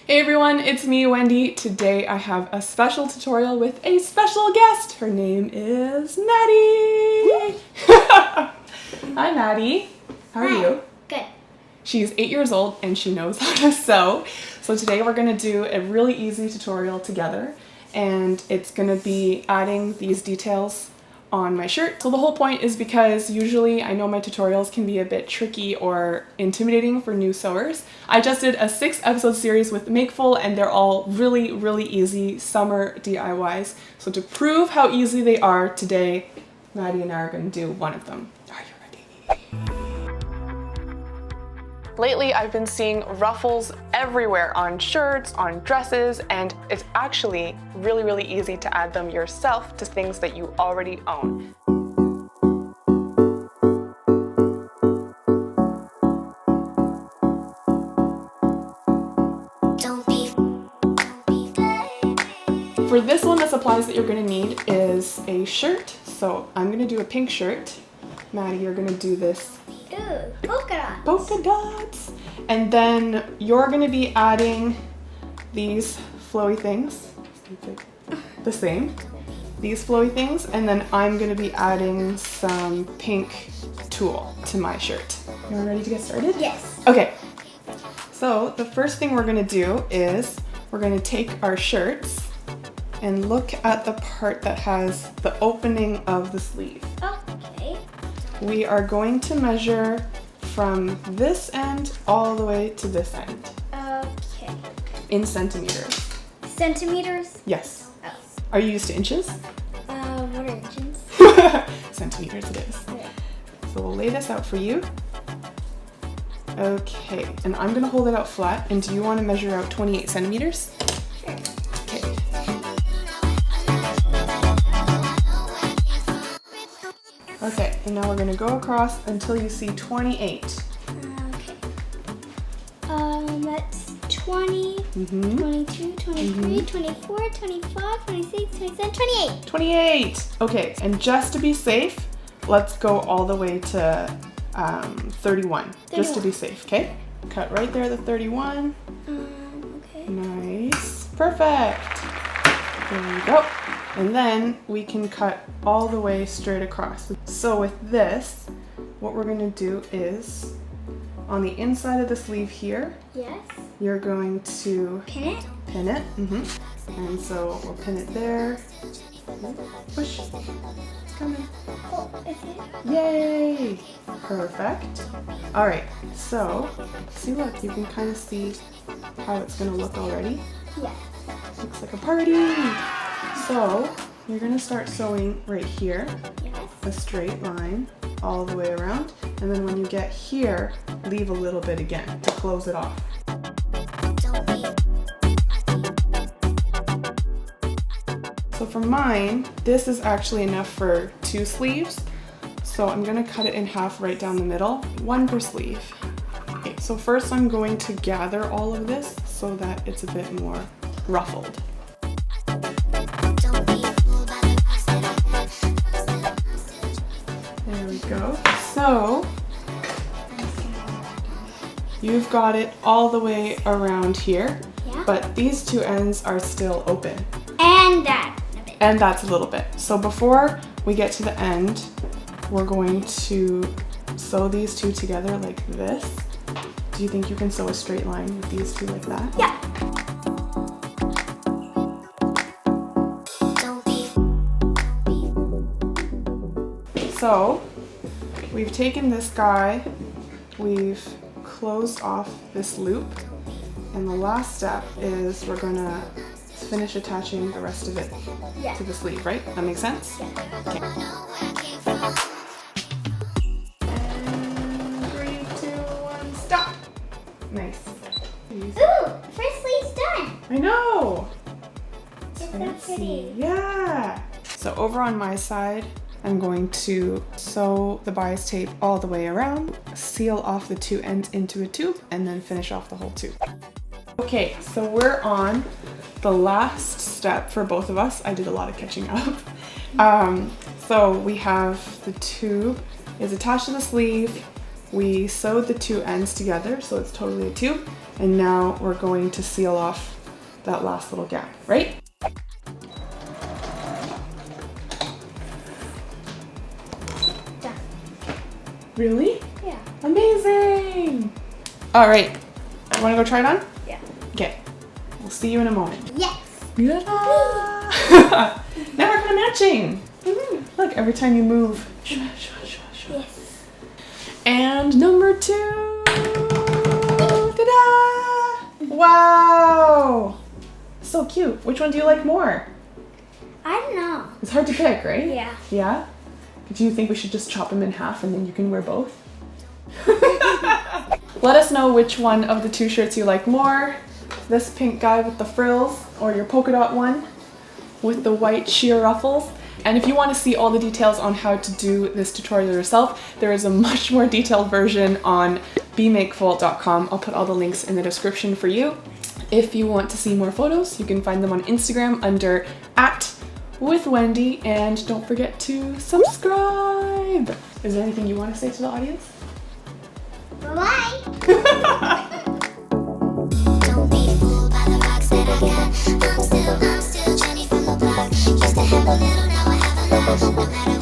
Hey everyone, it's me, Wendy. Today I have a special tutorial with a special guest. Her name is Maddie. Hi Maddie. How are you? Good. She's 8 years old and she knows how to sew. So today we're going to do a really easy tutorial together, and it's going to be adding these details on my shirt. So the whole point is because usually I know my tutorials can be a bit tricky or intimidating for new sewers. I just did a 6-episode series with Makeful and they're all really easy summer DIYs. So to prove how easy they are today, Maddie and I are going to do one of them. Are you ready? Lately I've been seeing ruffles everywhere on shirts, on dresses, and it's actually really easy to add them yourself to things that you already own. For this one, the supplies that you're going to need is a shirt. So I'm going to do a pink shirt. Maddie, you're going to do this. Ooh, polka dots. Polka dots. And then you're going to be adding these flowy things. The same. These flowy things. And then I'm going to be adding some pink tulle to my shirt. You ready to get started? Yes. Okay. So the first thing we're going to do is we're going to take our shirts and look at the part that has the opening of the sleeve. Okay. We are going to measure from this end all the way to this end. Okay. In centimeters. Centimeters? Yes. Oh. Are you used to inches? What are inches? Centimeters it is. Okay. So we'll lay this out for you. Okay, and I'm gonna hold it out flat. And do you want to measure out 28 centimeters? Sure. Okay. Okay, and now we're gonna go across until you see 28. Okay. That's 20, 22, 23, 24, 25, 26, 27, 28. 28! Okay, and just to be safe, let's go all the way to 31. Just to be safe, okay? Cut right there, the 31. Okay. Nice. Perfect. There we go. And then we can cut all the way straight across. So with this, what we're going to do is on the inside of the sleeve here, Yes. you're going to Pin it? pin it. And so we'll pin it there. Push. It's coming. Oh, is it? Yay! Perfect. All right, so see, look, you can kind of see how it's going to look already. Yes. Looks like a party. So you're going to start sewing right here, Yes. a straight line all the way around, and then when you get here, leave a little bit again to close it off. So for mine, this is actually enough for 2 sleeves. So I'm gonna cut it in half right down the middle, 1 per sleeve. Okay, so first I'm going to gather all of this so that it's a bit more ruffled. There we go. So you've got it all the way around here, Yeah. but these 2 ends are still open. And that. A bit. And that's a little bit. So before we get to the end, we're going to sew these 2 together like this. Do you think you can sew a straight line with these 2 like that? Yeah. So we've taken this guy, we've closed off this loop, and the last step is we're gonna finish attaching the rest of it Yeah. to the sleeve, right? That makes sense? Okay. And 3, 2, 1, stop! Nice. Ooh, the first sleeve's done. I know! It's so pretty. Yeah! So over on my side, I'm going to sew the bias tape all the way around, seal off the 2 ends into a tube, and then finish off the whole tube. Okay, so we're on the last step for both of us. I did a lot of catching up. So we have the tube is attached to the sleeve. we sewed the two ends together, so it's totally a tube. And now we're going to seal off that last little gap, right? Done. Really? Yeah. Amazing! All right, you wanna go try it on? Yeah. Okay, we'll see you in a moment. Yes. Ta-da! Now we're kind of matching. Look, every time you move. Yes. And number 2. Ta-da! Wow! So cute. Which one do you like more? I don't know. It's hard to pick, right? Yeah. Yeah? Do you think we should just chop them in half and then you can wear both? Let us know which one of the 2 shirts you like more. This pink guy with the frills or your polka dot one with the white sheer ruffles. And if you want to see all the details on how to do this tutorial yourself, there is a much more detailed version on bemakeful.com. I'll put all the links in the description for you. If you want to see more photos, you can find them on Instagram under @WITHWENDY, and don't forget to subscribe. Is there anything you want to say to the audience? Bye. Don't be fooled by the rocks that I got. I'm still Jenny from the block. Used to have a little, now I have a lot. No matter